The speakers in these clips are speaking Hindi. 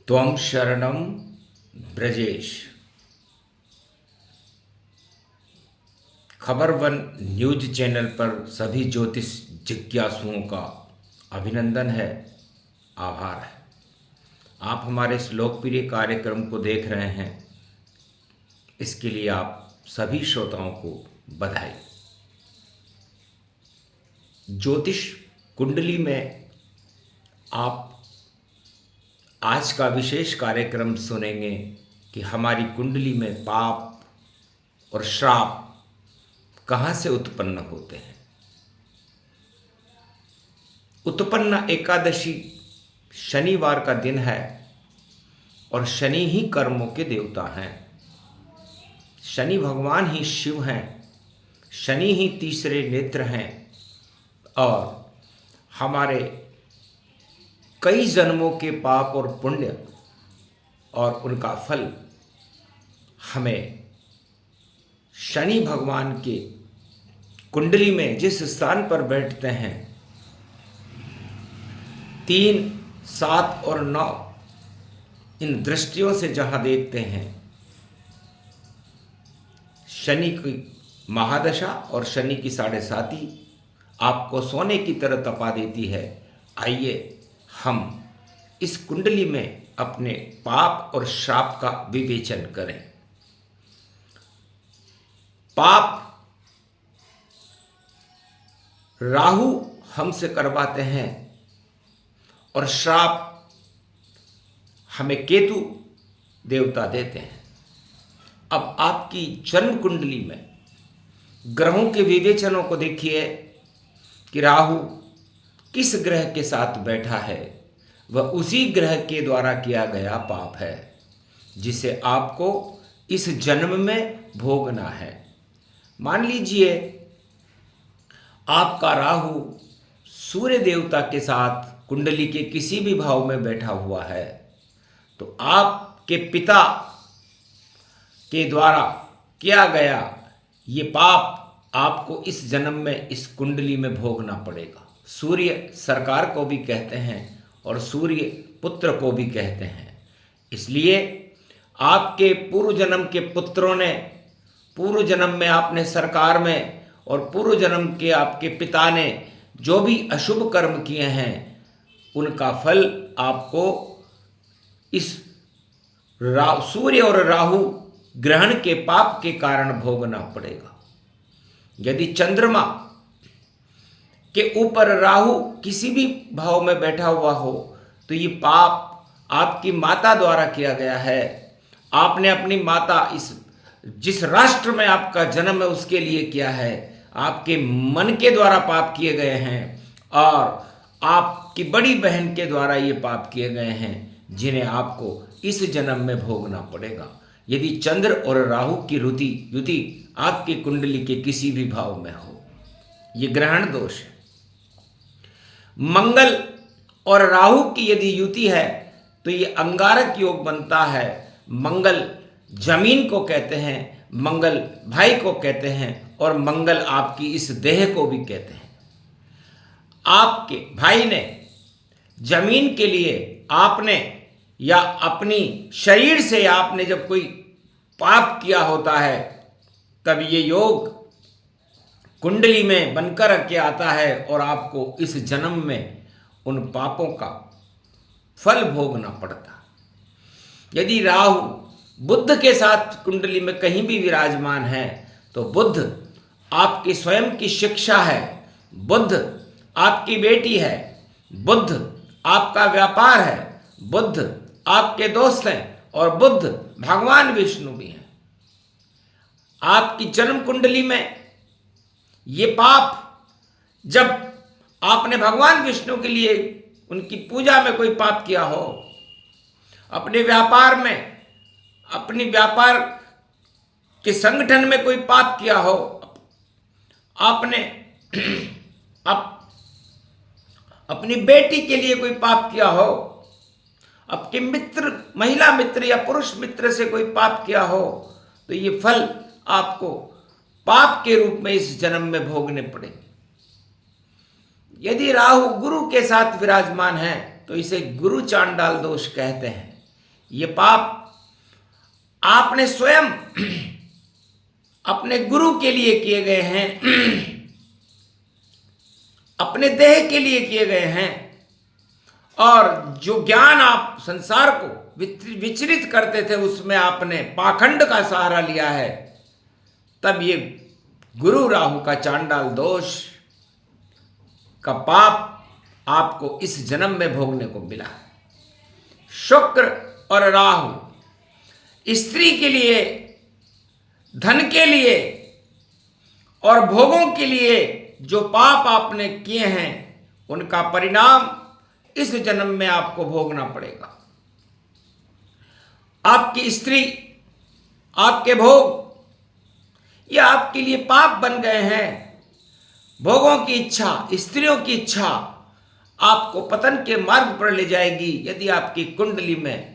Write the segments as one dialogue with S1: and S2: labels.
S1: त्वं शरणं ब्रजेश। खबर वन न्यूज चैनल पर सभी ज्योतिष जिज्ञासुओं का अभिनंदन है, आभार है। आप हमारे इस लोकप्रिय कार्यक्रम को देख रहे हैं, इसके लिए आप सभी श्रोताओं को बधाई। ज्योतिष कुंडली में आप आज का विशेष कार्यक्रम सुनेंगे कि हमारी कुंडली में पाप और श्राप कहाँ से उत्पन्न होते हैं। उत्पन्न एकादशी शनिवार का दिन है और शनि ही कर्मों के देवता हैं। शनि भगवान ही शिव हैं, शनि ही तीसरे नेत्र हैं और हमारे कई जन्मों के पाप और पुण्य और उनका फल हमें शनि भगवान के कुंडली में जिस स्थान पर बैठते हैं 3, 7 और 9 इन दृष्टियों से जहाँ देखते हैं, शनि की महादशा और शनि की 7.5 आपको सोने की तरह तपा देती है। आइए हम इस कुंडली में अपने पाप और श्राप का विवेचन करें। पाप राहु हमसे करवाते हैं और श्राप हमें केतु देवता देते हैं। अब आपकी जन्म कुंडली में ग्रहों के विवेचनों को देखिए कि राहु किस ग्रह के साथ बैठा है, वह उसी ग्रह के द्वारा किया गया पाप है जिसे आपको इस जन्म में भोगना है। मान लीजिए आपका राहु सूर्य देवता के साथ कुंडली के किसी भी भाव में बैठा हुआ है, तो आपके पिता के द्वारा किया गया ये पाप आपको इस जन्म में इस कुंडली में भोगना पड़ेगा। सूर्य सरकार को भी कहते हैं और सूर्य पुत्र को भी कहते हैं। इसलिए आपके पूर्व जन्म के पुत्रों ने, पूर्व जन्म में आपने सरकार में और पूर्व जन्म के आपके पिता ने जो भी अशुभ कर्म किए हैं, उनका फल आपको इस सूर्य और राहु ग्रहण के पाप के कारण भोगना पड़ेगा। यदि चंद्रमा के ऊपर राहु किसी भी भाव में बैठा हुआ हो, तो ये पाप आपकी माता द्वारा किया गया है। आपने अपनी माता, इस जिस राष्ट्र में आपका जन्म है उसके लिए किया है। आपके मन के द्वारा पाप किए गए हैं और आपकी बड़ी बहन के द्वारा ये पाप किए गए हैं, जिन्हें आपको इस जन्म में भोगना पड़ेगा। यदि चंद्र और राहु की युति आपकी कुंडली के किसी भी भाव में हो, ये ग्रहण दोष है। मंगल और राहु की यदि युति है तो ये अंगारक योग बनता है। मंगल जमीन को कहते हैं, मंगल भाई को कहते हैं और मंगल आपकी इस देह को भी कहते हैं। आपके भाई ने जमीन के लिए आपने या अपनी शरीर से आपने जब कोई पाप किया होता है, तब ये योग कुंडली में बनकर के आता है और आपको इस जन्म में उन पापों का फल भोगना पड़ता। यदि राहु बुध के साथ कुंडली में कहीं भी विराजमान है, तो बुध आपकी स्वयं की शिक्षा है, बुध आपकी बेटी है, बुध आपका व्यापार है, बुध आपके दोस्त हैं और बुध भगवान विष्णु भी हैं। आपकी जन्म कुंडली में ये पाप, जब आपने भगवान विष्णु के लिए उनकी पूजा में कोई पाप किया हो, अपने व्यापार में, अपनी व्यापार के संगठन में कोई पाप किया हो, आपने अपनी बेटी के लिए कोई पाप किया हो, आपके मित्र, महिला मित्र या पुरुष मित्र से कोई पाप किया हो, तो ये फल आपको पाप के रूप में इस जन्म में भोगने पड़ेंगे। यदि राहु गुरु के साथ विराजमान है तो इसे गुरु चांडाल दोष कहते हैं। ये पाप आपने स्वयं अपने गुरु के लिए किए गए हैं, अपने देह के लिए किए गए हैं, और जो ज्ञान आप संसार को विचलित करते थे उसमें आपने पाखंड का सहारा लिया है। तब ये गुरु राहु का चांडाल दोष का पाप आपको इस जन्म में भोगने को मिला है। शुक्र और राहु स्त्री के लिए, धन के लिए और भोगों के लिए जो पाप आपने किए हैं उनका परिणाम इस जन्म में आपको भोगना पड़ेगा। आपकी स्त्री, आपके भोग ये आपके लिए पाप बन गए हैं। भोगों की इच्छा, स्त्रियों की इच्छा आपको पतन के मार्ग पर ले जाएगी। यदि आपकी कुंडली में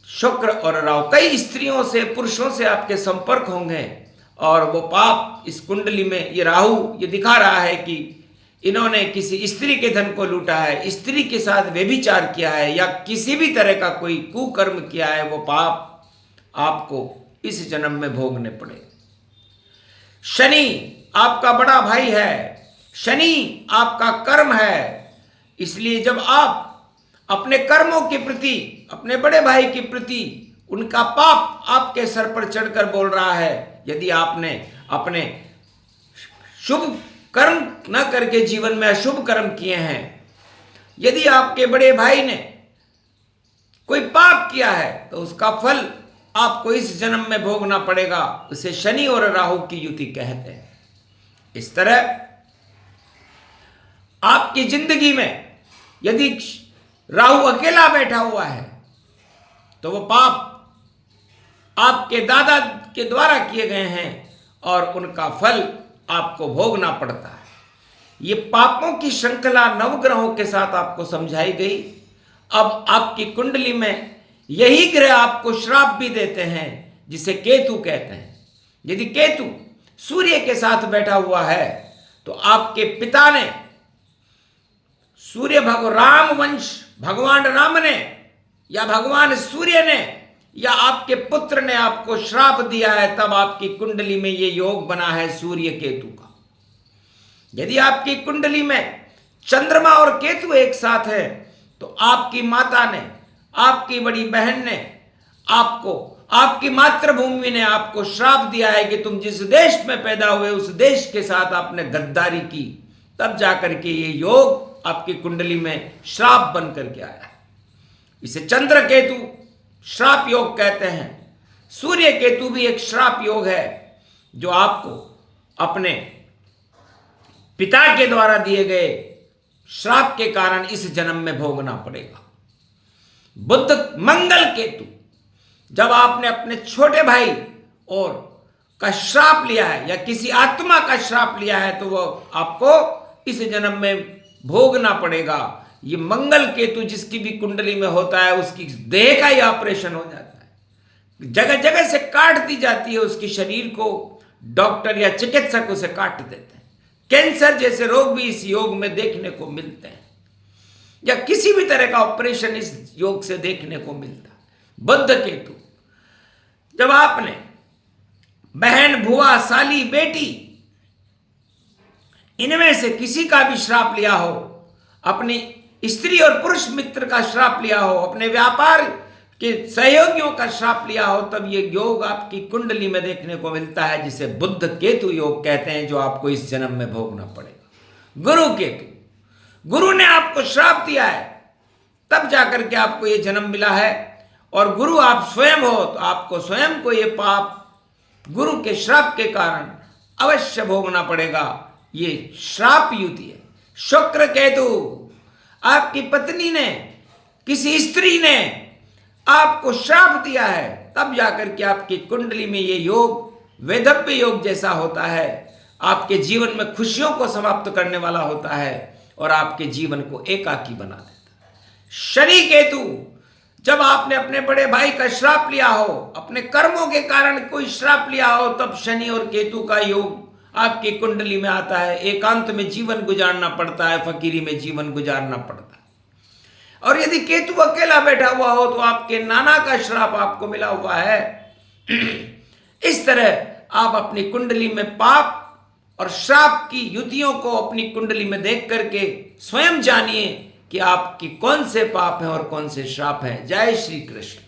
S1: शुक्र और राहु, कई स्त्रियों से, पुरुषों से आपके संपर्क होंगे और वो पाप इस कुंडली में, ये राहु ये दिखा रहा है कि इन्होंने किसी स्त्री के धन को लूटा है, स्त्री के साथ व्यभिचार किया है या किसी भी तरह का कोई कुकर्म किया है, वो पाप आपको इस जन्म में भोगने पड़े। शनि आपका बड़ा भाई है, शनि आपका कर्म है। इसलिए जब आप अपने कर्मों के प्रति, अपने बड़े भाई के प्रति उनका पाप आपके सर पर चढ़कर बोल रहा है, यदि आपने अपने शुभ कर्म न करके जीवन में अशुभ कर्म किए हैं, यदि आपके बड़े भाई ने कोई पाप किया है तो उसका फल आपको इस जन्म में भोगना पड़ेगा। उसे शनि और राहु की युति कहते हैं। इस तरह आपकी जिंदगी में यदि राहु अकेला बैठा हुआ है तो वो पाप आपके दादा के द्वारा किए गए हैं और उनका फल आपको भोगना पड़ता है। ये पापों की श्रृंखला नवग्रहों के साथ आपको समझाई गई। अब आपकी कुंडली में यही ग्रह आपको श्राप भी देते हैं, जिसे केतु कहते हैं। यदि केतु सूर्य के साथ बैठा हुआ है तो आपके पिता ने, सूर्य राम वंश भगवान राम ने या भगवान सूर्य ने या आपके पुत्र ने आपको श्राप दिया है, तब आपकी कुंडली में ये योग बना है सूर्य केतु का। यदि आपकी कुंडली में चंद्रमा और केतु एक साथ है तो आपकी माता ने, आपकी बड़ी बहन ने आपको, आपकी मातृभूमि ने आपको श्राप दिया है कि तुम जिस देश में पैदा हुए उस देश के साथ आपने गद्दारी की, तब जाकर के ये योग आपकी कुंडली में श्राप बन करके आया है। इसे चंद्र केतु श्राप योग कहते हैं। सूर्य केतु भी एक श्राप योग है जो आपको अपने पिता के द्वारा दिए गए श्राप के कारण इस जन्म में भोगना पड़ेगा। बुध मंगल केतु, जब आपने अपने छोटे भाई और का श्राप लिया है या किसी आत्मा का श्राप लिया है तो वो आपको इस जन्म में भोगना पड़ेगा। ये मंगल केतु जिसकी भी कुंडली में होता है उसकी देह का ही ऑपरेशन हो जाता है, जगह जगह से काट दी जाती है उसकी शरीर को, डॉक्टर या चिकित्सक उसे काट देते हैं। कैंसर जैसे रोग भी इस योग में देखने को मिलते हैं या किसी भी तरह का ऑपरेशन इस योग से देखने को मिलता है। बुध केतु, जब आपने बहन, भुआ, साली, बेटी इनमें से किसी का भी श्राप लिया हो, अपनी स्त्री और पुरुष मित्र का श्राप लिया हो, अपने व्यापार के सहयोगियों का श्राप लिया हो, तब ये योग आपकी कुंडली में देखने को मिलता है, जिसे बुध केतु योग कहते हैं, जो आपको इस जन्म में भोगना पड़ेगा। गुरु केतु, गुरु ने आपको श्राप दिया है तब जाकर के आपको ये जन्म मिला है, और गुरु आप स्वयं हो तो आपको स्वयं को ये पाप गुरु के श्राप के कारण अवश्य भोगना पड़ेगा। ये श्राप युति है। शुक्र केतु, आपकी पत्नी ने, किसी स्त्री ने आपको श्राप दिया है, तब जाकर के आपकी कुंडली में ये योग वैधव्य योग जैसा होता है, आपके जीवन में खुशियों को समाप्त करने वाला होता है और आपके जीवन को एकाकी बना देता है। शनि केतु, जब आपने अपने बड़े भाई का श्राप लिया हो, अपने कर्मों के कारण कोई श्राप लिया हो, तब शनि और केतु का योग आपकी कुंडली में आता है। एकांत में जीवन गुजारना पड़ता है, फकीरी में जीवन गुजारना पड़ता है। और यदि केतु अकेला बैठा हुआ हो तो आपके नाना का श्राप आपको मिला हुआ है। इस तरह आप अपनी कुंडली में पाप और श्राप की युतियों को अपनी कुंडली में देख करके स्वयं जानिए कि आपकी कौन से पाप हैं और कौन से श्राप हैं। जय श्री कृष्ण।